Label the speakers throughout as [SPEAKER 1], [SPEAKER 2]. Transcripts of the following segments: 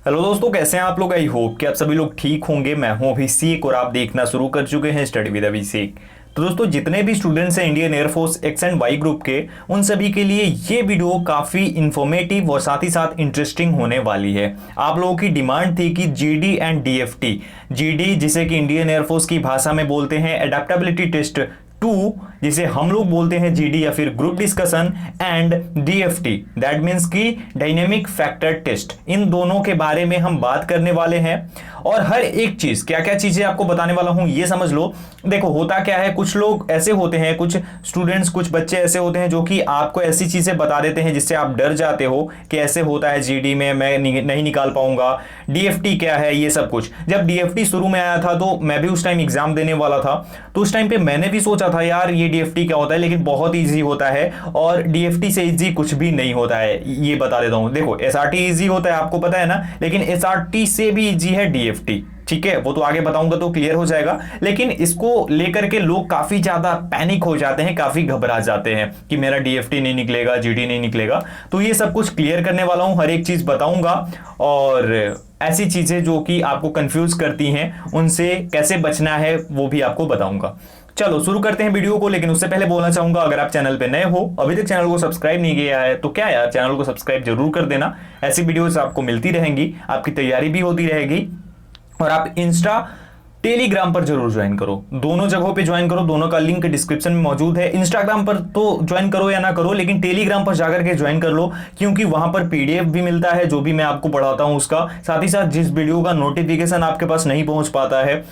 [SPEAKER 1] Hello दोस्तों, कैसे हैं आप लोग। आई होप कि आप सभी लोग ठीक होंगे। मैं हूं अभिषेक और आप देखना शुरू कर चुके हैं स्टडी विद अभिषेक। तो दोस्तों, जितने भी स्टूडेंट्स हैं Indian air force X and Y group के, उन सभी के लिए ये वीडियो काफ़ी इंफॉर्मेटिव और साथ ही साथ इंटरेस्टिंग होने वाली है। आप लोगों की डिमांड थी कि जीडी एंड डीएफटी, जीडी जिसे कि इंडियन एयरफोर्स की भाषा में बोलते हैं एडेप्टेबिलिटी टेस्ट 2, जिसे हम लोग बोलते हैं जीडी या फिर group discussion, and DFT that means की डायनेमिक फैक्टर टेस्ट, इन दोनों के बारे में हम बात करने वाले हैं। और हर एक चीज, क्या क्या चीजें आपको बताने वाला हूं ये समझ लो। देखो होता क्या है, कुछ लोग ऐसे होते हैं, कुछ स्टूडेंट्स, कुछ बच्चे ऐसे होते हैं जो कि आपको ऐसी चीजें बता देते हैं जिससे आप डर जाते हो कि ऐसे होता है जीडी में, मैं नहीं निकाल पाऊंगा। डीएफटी क्या है ये सब कुछ। जब डीएफटी शुरू में आया था तो मैं भी उस टाइम एग्जाम देने वाला था, तो उस टाइम पे मैंने भी सोचा था यार ये डीएफटी क्या होता है, लेकिन बहुत ईजी होता है और डीएफटी से ईजी कुछ भी नहीं होता है। ये बता देता हूं, देखो एसआरटी ईजी होता है आपको पता है ना, लेकिन एसआरटी से भी ईजी है डीएफटी। ठीक है, वो तो आगे बताऊंगा तो क्लियर हो जाएगा। लेकिन इसको लेकर के लोग काफी ज्यादा पैनिक हो जाते हैं, काफी घबरा जाते हैं कि मेरा डीएफटी नहीं निकलेगा, जीडी नहीं निकलेगा। तो ये सब कुछ क्लियर करने वाला हूं, हर एक चीज बताऊंगा और ऐसी चीजें जो कि आपको कंफ्यूज करती हैं उनसे कैसे बचना है वो भी आपको बताऊंगा। चलो शुरू करते हैं वीडियो को। लेकिन उससे पहले बोलना चाहूंगा, अगर आप चैनल पे नए हो, अभी तक चैनल को सब्सक्राइब नहीं किया है, तो क्या यार चैनल को सब्सक्राइब जरूर कर देना। ऐसी वीडियोस आपको मिलती रहेंगी, आपकी तैयारी भी होती रहेगी। और आप इंस्टा टेलीग्राम पर जरूर ज्वाइन करो, दोनों जगहों पे ज्वाइन करो, दोनों का लिंक डिस्क्रिप्शन में मौजूद है। इंस्टाग्राम पर तो ज्वाइन करो या ना करो, लेकिन टेलीग्राम पर जाकर के ज्वाइन कर लो, क्योंकि वहां पर पीडीएफ भी मिलता है जो भी मैं आपको पढ़ाता हूं उसका। साथ ही साथ जिस वीडियो का नोटिफिकेशन आपके पास नहीं पहुंच पाता है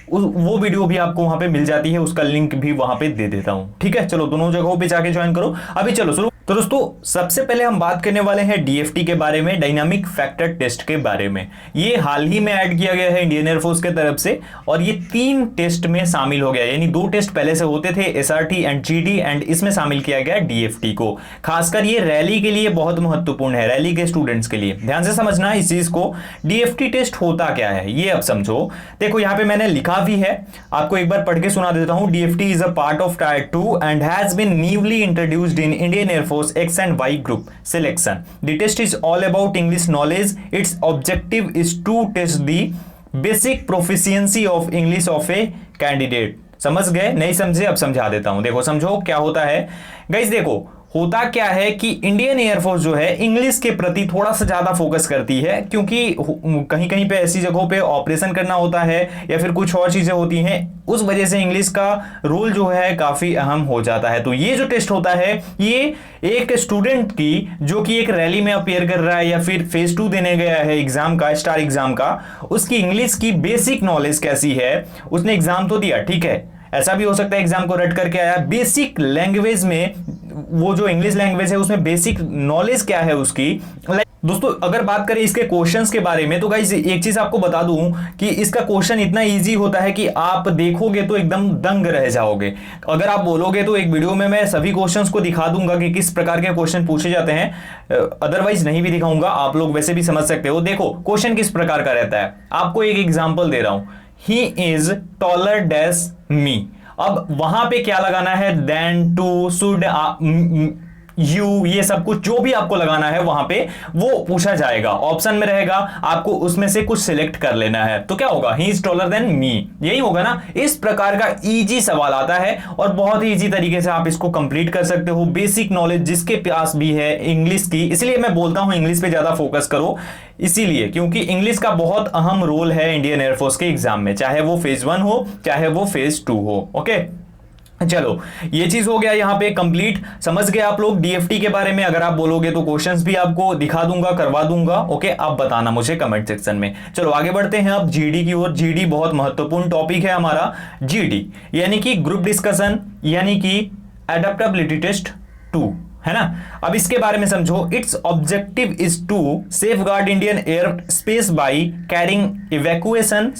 [SPEAKER 1] वो वीडियो भी आपको वहां पे मिल जाती है, उसका लिंक भी वहां पे दे देता हूं। ठीक है, चलो दोनों जगहों पे जाके ज्वाइन करो। अभी चलो शुरू। तो दोस्तों सबसे पहले हम बात करने वाले हैं डीएफटी के बारे में, डायनामिक फैक्टर टेस्ट के बारे में। ये हाल ही में ऐड किया गया है इंडियन एयरफोर्स के तरफ से और ये 3 टेस्ट में शामिल हो गया, यानी 2 टेस्ट पहले से होते थे, एसआरटी एंड जीडी, एंड इसमें शामिल किया गया डीएफटी को। खासकर ये रैली के लिए बहुत महत्वपूर्ण है, रैली के स्टूडेंट्स के लिए ध्यान से समझना इस चीज को। डीएफटी टेस्ट होता क्या है ये अब समझो। देखो यहां पे मैंने लिखा भी है, आपको एक बार पढ़ के सुना देता हूं। DFT is a part of tier 2 and has been newly introduced in Indian air force X and Y group selection. The test is all about English knowledge. Its objective is to test the basic proficiency of English of a candidate. समझ गए? नहीं समझे? अब समझा देता हूं। देखो समझो क्या होता है गाइस। देखो होता क्या है कि इंडियन एयरफोर्स जो है इंग्लिश के प्रति थोड़ा सा ज्यादा फोकस करती है, क्योंकि कहीं कहीं पे ऐसी जगहों पे ऑपरेशन करना होता है या फिर कुछ और चीजें होती हैं, उस वजह से इंग्लिश का रोल जो है काफी अहम हो जाता है। तो ये जो टेस्ट होता है ये एक स्टूडेंट की जो कि एक रैली में अपेयर कर रहा है या फिर फेज 2 देने गया है एग्जाम का, स्टार एग्जाम का, उसकी इंग्लिश की बेसिक नॉलेज कैसी है। उसने एग्जाम तो दिया, ठीक है, ऐसा भी हो सकता है एग्जाम को रट करके आया, बेसिक लैंग्वेज में, वो जो इंग्लिश लैंग्वेज है उसमें बेसिक नॉलेज क्या है उसकी। दोस्तों अगर बात करें इसके क्वेश्चंस के बारे में, तो गाइस एक चीज आपको बता दूं कि इसका क्वेश्चन इतना इजी होता है कि आप देखोगे तो एकदम दंग रह जाओगे। अगर आप बोलोगे तो एक वीडियो में मैं सभी क्वेश्चंस को दिखा दूंगा कि किस प्रकार के क्वेश्चन पूछे जाते हैं, अदरवाइज नहीं भी दिखाऊंगा, आप लोग वैसे भी समझ सकते हो। देखो क्वेश्चन किस प्रकार का रहता है, आपको एक एग्जाम्पल दे रहा हूं, ही इज टॉलर डैश मी। अब वहां पे क्या लगाना है, देन, टू, शुड, यू, ये सब कुछ जो भी आपको लगाना है वहां पे वो पूछा जाएगा, ऑप्शन में रहेगा, आपको उसमें से कुछ सिलेक्ट कर लेना है। तो क्या होगा, he is taller than me, यही होगा ना। इस प्रकार का इजी सवाल आता है और बहुत ही इजी तरीके से आप इसको कंप्लीट कर सकते हो। बेसिक नॉलेज जिसके पास भी है इंग्लिश की, इसलिए मैं बोलता हूं इंग्लिश पे ज्यादा फोकस करो, इसीलिए क्योंकि इंग्लिश का बहुत अहम रोल है इंडियन एयरफोर्स के एग्जाम में, चाहे वो फेज 1 हो चाहे वो फेज 2 हो। ओके चलो ये चीज हो गया यहां पे कंप्लीट, समझ गए आप लोग डीएफटी के बारे में। अगर आप बोलोगे तो क्वेश्चंस भी आपको दिखा दूंगा, करवा दूंगा। ओके आप बताना मुझे कमेंट सेक्शन में। चलो आगे बढ़ते हैं अब जीडी की ओर। जीडी बहुत महत्वपूर्ण टॉपिक है हमारा। जीडी यानी कि ग्रुप डिस्कशन, यानी कि एडेप्टेबिलिटी टेस्ट 2, है ना। अब इसके बारे में समझो। Its objective is to safeguard Indian air space by carrying evacuation,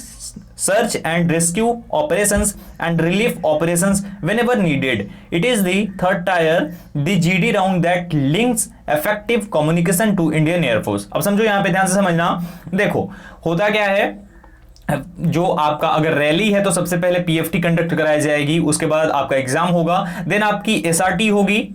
[SPEAKER 1] search and rescue operations and relief operations whenever needed. It is the third tier, the GD round that links effective communication to Indian Air Force. अब समझो यहां पे ध्यान से समझना। देखो होता क्या है, जो आपका अगर रैली है तो सबसे पहले पीएफटी कंडक्ट कराई जाएगी, उसके बाद आपका एग्जाम होगा, देन आपकी एसआरटी होगी,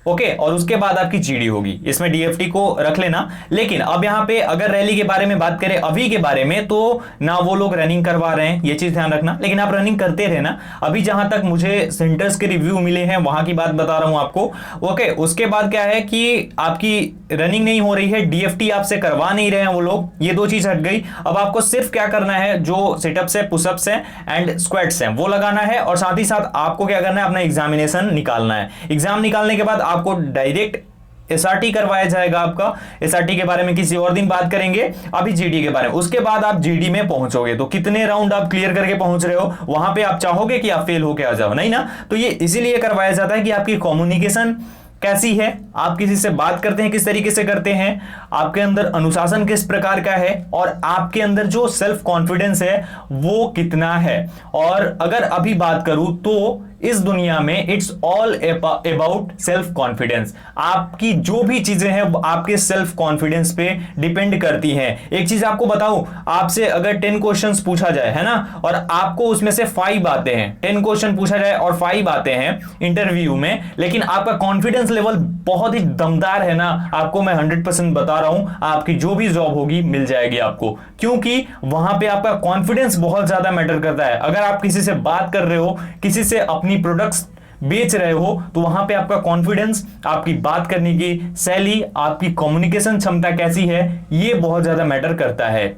[SPEAKER 1] ओके, और उसके बाद आपकी जीडी होगी, इसमें डीएफटी को रख लेना। लेकिन अब यहां पे अगर रैली के बारे में बात करें अभी के बारे में, तो ना वो लोग रनिंग करवा रहे हैं, ये चीज ध्यान रखना, लेकिन आप रनिंग करते रहना। अभी जहां तक मुझे सेंटर्स के रिव्यू मिले हैं वहां की बात बता रहा हूं आपको। ओके, उसके बाद क्या है कि आपकी रनिंग नहीं हो रही है, डीएफटी आपसे करवा नहीं रहे हैं वो लोग, ये दो चीज हट गई। अब आपको सिर्फ क्या करना है, जो सिटअप्स है, पुशअप्स है एंड स्क्वाट्स हैं वो लगाना है, और साथ ही साथ आपको क्या करना है, अपना एग्जामिनेशन निकालना है। एग्जाम निकालने के बाद आपको डायरेक्ट एसआरटी करवाया जाएगा आपका। एसआरटी के बारे में किसी और दिन बात करेंगे, अभी जीडी के बारे में। उसके बाद आप जीडी में पहुंचोगे तो कितने राउंड आप क्लियर करके पहुंच रहे हो, वहां पे आप चाहोगे कि आप फेल होके आ जाओ, नहीं ना। तो ये इसीलिए करवाया जाता है कि आपकी कम्युनिकेशन कैसी है, आप किसी से बात करते हैं किस तरीके से करते हैं, आपके अंदर अनुशासन किस प्रकार का है, और आपके अंदर जो सेल्फ कॉन्फिडेंस है वो कितना है। और अगर अभी बात करूं तो इस दुनिया में it's all about self confidence. आपकी जो भी चीजें हैं वो आपके सेल्फ कॉन्फिडेंस पे डिपेंड करती हैं। एक चीज आपको बताऊं, आपसे अगर 10 क्वेश्चंस पूछा जाए, है ना, और आपको उसमें से 5 आते हैं, 10 क्वेश्चन पूछा जाए और 5 आते हैं इंटरव्यू में, लेकिन आपका कॉन्फिडेंस लेवल बहुत ही दमदार है ना, आपको मैं 100% बता रहा हूं, आपकी जो भी जॉब होगी मिल जाएगी आपको, क्योंकि वहां पे आपका कॉन्फिडेंस बहुत ज्यादा मैटर करता है। अगर आप किसी से बात कर रहे हो, किसी से अपनी प्रोडक्ट्स बेच रहे हो, तो वहां पे आपका कॉन्फिडेंस, आपकी बात करने की शैली, आपकी कम्युनिकेशन क्षमता कैसी है, ये बहुत ज्यादा मैटर करता है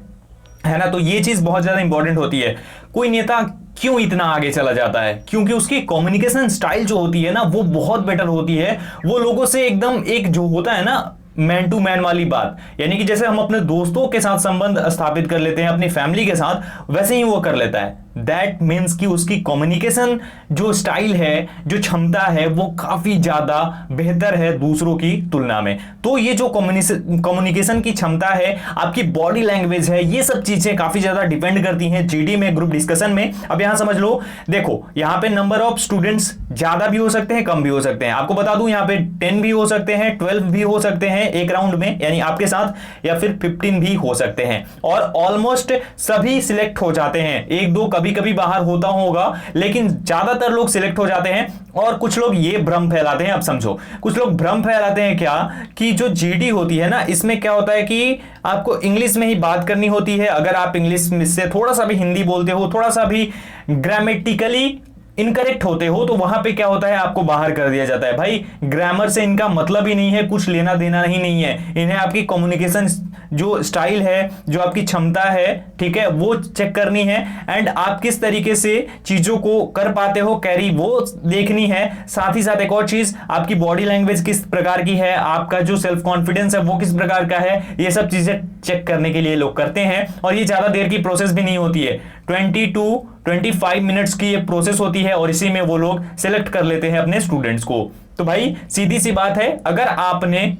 [SPEAKER 1] ना। तो ये चीज बहुत ज्यादा इंपॉर्टेंट होती है। कोई नेता क्यों इतना आगे चला जाता है, क्योंकि उसकी कम्युनिकेशन स्टाइल जो होती है ना वो बहुत बेटर होती है। वो लोगों से एकदम एक जो होता है ना मैन टू मैन वाली बात, यानी कि जैसे हम अपने दोस्तों के साथ संबंध स्थापित कर लेते हैं, अपनी फैमिली के साथ, वैसे ही वो कर लेता है। दैट मीन्स कि उसकी कम्युनिकेशन जो स्टाइल है, जो क्षमता है, वो काफी ज्यादा बेहतर है दूसरों की तुलना में। तो ये जो कम्युनिकेशन की क्षमता है, आपकी बॉडी लैंग्वेज है, ये सब चीजें काफी ज्यादा डिपेंड करती हैं जीडी में, ग्रुप डिस्कशन में। अब यहां समझ लो, देखो यहां पे नंबर ऑफ स्टूडेंट्स ज्यादा भी हो सकते हैं, कम भी हो सकते हैं। आपको बता दूं यहां पे 10 भी हो सकते हैं, 12 भी हो सकते हैं एक राउंड में, यानी आपके साथ, या फिर 15 भी हो सकते हैं, और ऑलमोस्ट सभी सिलेक्ट हो जाते हैं। एक दो कभी कभी बाहर होता होगा, लेकिन ज्यादातर लोग सिलेक्ट हो जाते हैं। और कुछ लोग ये भ्रम फैलाते हैं, अब समझो, कुछ लोग भ्रम फैलाते हैं क्या, कि जो जीडी होती है ना, इसमें क्या होता है कि आपको इंग्लिश में ही बात करनी होती है। अगर आप इंग्लिश से थोड़ा सा भी हिंदी बोलते हो, थोड़ा सा भी ग्रामेटिकली इनकरेक्ट होते हो, तो वहां पे क्या होता है, आपको बाहर कर दिया जाता है। भाई ग्रामर से इनका मतलब ही नहीं है, कुछ लेना देना ही नहीं है। इन्हें आपकी कम्युनिकेशन जो स्टाइल है, जो आपकी क्षमता है, ठीक है, वो चेक करनी है, एंड आप किस तरीके से चीजों को कर पाते हो कैरी, वो देखनी है। साथ ही साथ एक और चीज, आपकी बॉडी लैंग्वेज किस प्रकार की है, आपका जो सेल्फ कॉन्फिडेंस है वो किस प्रकार का है, ये सब चीजें चेक करने के लिए लोग करते हैं। और ये ज्यादा देर की प्रोसेस भी नहीं होती है, 20 to 25 मिनट्स की ये प्रोसेस होती है, और इसी में वो लोग सिलेक्ट कर लेते हैं अपने स्टूडेंट्स को। तो भाई सीधी सी बात है, अगर आपने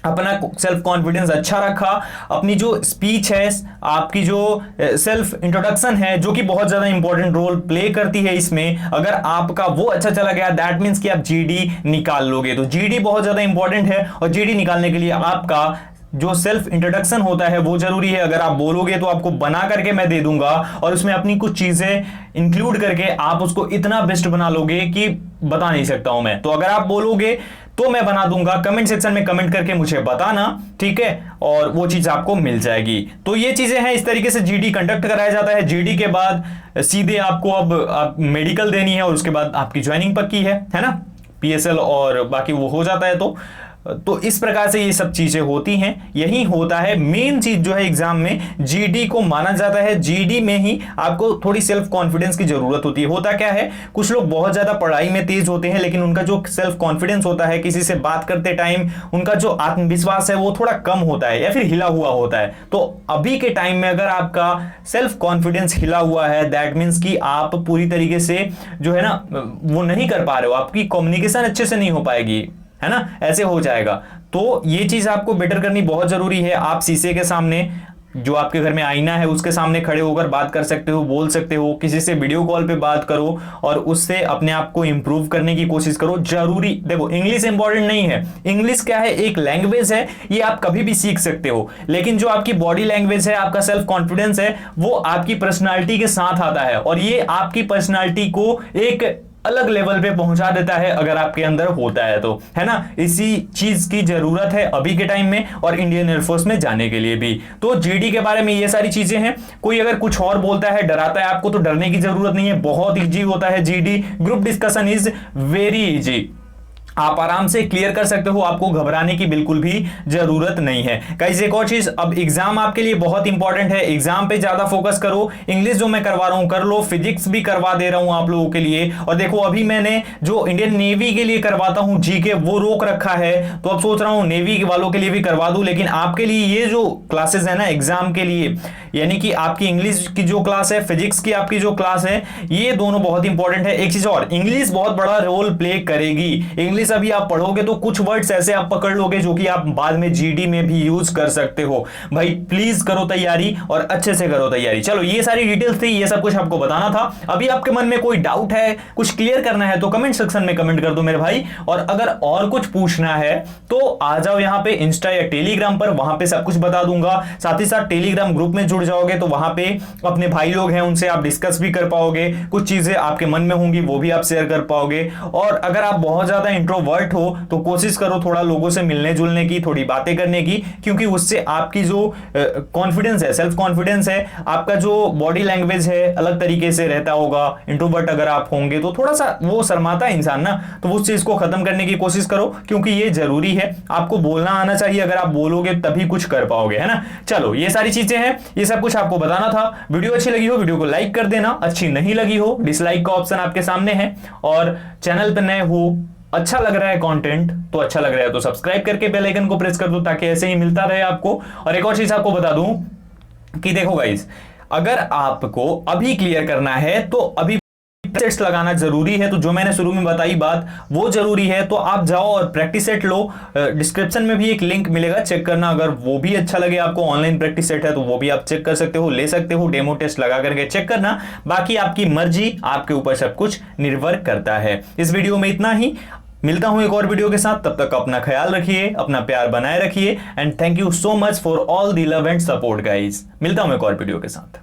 [SPEAKER 1] अपना सेल्फ कॉन्फिडेंस अच्छा रखा, अपनी जो स्पीच है, आपकी जो सेल्फ इंट्रोडक्शन है, जो कि बहुत ज्यादा इंपॉर्टेंट रोल प्ले करती है इसमें, अगर आपका वो अच्छा चला गया, दैट मींस कि आप जीडी निकाल लोगे। तो जीडी बहुत ज्यादा इंपॉर्टेंट है, और जीडी निकालने के लिए आपका जो सेल्फ इंट्रोडक्शन होता है वो जरूरी है। अगर आप बोलोगे तो आपको बना करके मैं दे दूंगा, और उसमें अपनी कुछ चीजें इंक्लूड करके आप उसको इतना बेस्ट बना लोगे कि बता नहीं सकता हूं मैं। तो अगर आप बोलोगे तो मैं बना दूंगा, कमेंट सेक्शन में कमेंट करके मुझे बताना, ठीक है, और वो चीज आपको मिल जाएगी। तो ये चीजें हैं, इस तरीके से जीडी कंडक्ट कराया जाता है। जीडी के बाद सीधे आपको अब मेडिकल देनी है, और उसके बाद आपकी ज्वाइनिंग पक्की है ना, पीएसएल और बाकी वो हो जाता है। तो इस प्रकार से ये सब चीजें होती हैं। यही होता है मेन चीज जो है एग्जाम में, जीडी को माना जाता है। जीडी में ही आपको थोड़ी सेल्फ कॉन्फिडेंस की जरूरत होती है। होता क्या है, कुछ लोग बहुत ज्यादा पढ़ाई में तेज होते हैं, लेकिन उनका जो सेल्फ कॉन्फिडेंस होता है, किसी से बात करते टाइम उनका जो आत्मविश्वास है वो थोड़ा कम होता है, या फिर हिला हुआ होता है। तो अभी के टाइम में अगर आपका सेल्फ कॉन्फिडेंस हिला हुआ है, दैट मीन्स कि आप पूरी तरीके से जो है ना वो नहीं कर पा रहे हो, आपकी कम्युनिकेशन अच्छे से नहीं हो पाएगी, है ना, ऐसे हो जाएगा। तो ये चीज आपको बेटर करनी बहुत जरूरी है। आप शीशे के सामने, जो आपके घर में आईना है उसके सामने खड़े होकर बात कर सकते हो, बोल सकते हो, किसी से वीडियो कॉल पे बात करो, और उससे अपने आप को इंप्रूव करने की कोशिश करो। जरूरी देखो, इंग्लिश इंपॉर्टेंट नहीं है, इंग्लिश क्या है, एक लैंग्वेज है, ये आप कभी भी सीख सकते हो, लेकिन जो आपकी बॉडी लैंग्वेज है, आपका सेल्फ कॉन्फिडेंस है, वो आपकी पर्सनालिटी के साथ आता है, और ये आपकी पर्सनालिटी को एक अलग लेवल पे पहुंचा देता है अगर आपके अंदर होता है तो, है ना। इसी चीज की जरूरत है अभी के टाइम में और इंडियन एयरफोर्स में जाने के लिए भी। तो जीडी के बारे में ये सारी चीजें हैं। कोई अगर कुछ और बोलता है, डराता है आपको, तो डरने की जरूरत नहीं है, बहुत इजी होता है GD. Group discussion is very easy, आप आराम से क्लियर कर सकते हो, आपको घबराने की बिल्कुल भी जरूरत नहीं है। गाइस एक और चीज, अब एग्जाम आपके लिए बहुत इंपॉर्टेंट है, एग्जाम पे ज्यादा फोकस करो। इंग्लिश जो मैं करवा रहा हूं कर लो, फिजिक्स भी करवा दे रहा हूं आप लोगों के लिए। और देखो अभी मैंने जो इंडियन नेवी के लिए करवाता हूं जीके वो रोक रखा है, तो अब सोच रहा हूं नेवी वालों के लिए भी करवा दूं। लेकिन आपके लिए ये जो क्लासेस है ना एग्जाम के लिए, यानी कि आपकी इंग्लिश की जो क्लास है, फिजिक्स की आपकी जो क्लास है, ये दोनों बहुत इंपॉर्टेंट है। एक चीज और, इंग्लिश बहुत बड़ा रोल प्ले करेगी। इंग्लिश अभी आप पढ़ोगे तो कुछ वर्ड्स ऐसे आप पकड़ लोगे जो कि आप बाद में जीडी में भी यूज कर सकते हो। भाई प्लीज करो तैयारी और अच्छे से करो तैयारी। चलो ये सारी डिटेल्स थी, ये सब कुछ आपको बताना था। अभी आपके मन में कोई डाउट है, कुछ क्लियर करना है तो कमेंट सेक्शन में कमेंट कर दो मेरे भाई। और अगर और कुछ पूछना है तो आ जाओ यहाँ पे इंस्टा या टेलीग्राम पर, वहां पे सब कुछ बता दूंगा। साथ ही साथ टेलीग्राम ग्रुप में जुड़ जाओगे तो वहां पे अपने भाई लोग हैं, उनसे आप डिस्कस भी कर पाओगे, कुछ चीजें आपके मन में होंगी वो भी आप शेयर कर पाओगे। और अगर आप बहुत ज्यादा इंट्रोवर्ट हो तो कोशिश करो थोड़ा लोगों से मिलने जुलने की, थोड़ी बातें करने की, क्योंकि उससे आपकी जो कॉन्फिडेंस है, सेल्फ कॉन्फिडेंस है, आपका जो बॉडी लैंग्वेज है अलग तरीके से रहता होगा। इंट्रोवर्ट अगर आप होंगे तो थोड़ा सा वो शर्माता है इंसान ना, तो उस चीज को खत्म करने की कोशिश करो, क्योंकि ये जरूरी है। आपको बोलना आना चाहिए, अगर आप बोलोगे तभी कुछ कर पाओगे, है ना। चलो ये सारी चीजें हैं, ये सब कुछ आपको बताना था। वीडियो अच्छी लगी हो वीडियो को लाइक कर देना, अच्छी नहीं लगी हो डिसलाइक का ऑप्शन आपके सामने है। और चैनल पर नए हो, अच्छा लग रहा है कंटेंट तो, अच्छा लग रहा है तो सब्सक्राइब करके बेल आइकन को प्रेस कर दो ताकि ऐसे ही मिलता रहे आपको। और एक और चीज आपको बता दूं कि देखो गाइस, अगर आपको अभी क्लियर करना है तो अभी टेस्ट लगाना जरूरी है। तो जो मैंने शुरू में बताई बात वो जरूरी है, तो आप जाओ और प्रैक्टिस सेट लो। डिस्क्रिप्शन में भी एक लिंक मिलेगा, चेक करना। अगर वो भी अच्छा लगे आपको, ऑनलाइन प्रैक्टिस सेट है तो वो भी आप चेक कर सकते हो, ले सकते हो, डेमो टेस्ट लगा करके चेक करना। बाकी आपकी मर्जी, आपके ऊपर सब कुछ निर्भर करता है। इस वीडियो में इतना ही, मिलता हूं एक और वीडियो के साथ। तब तक अपना ख्याल रखिए, अपना प्यार बनाए रखिए, and thank you so much for all the love and support guys. मिलता हूं एक और वीडियो के साथ।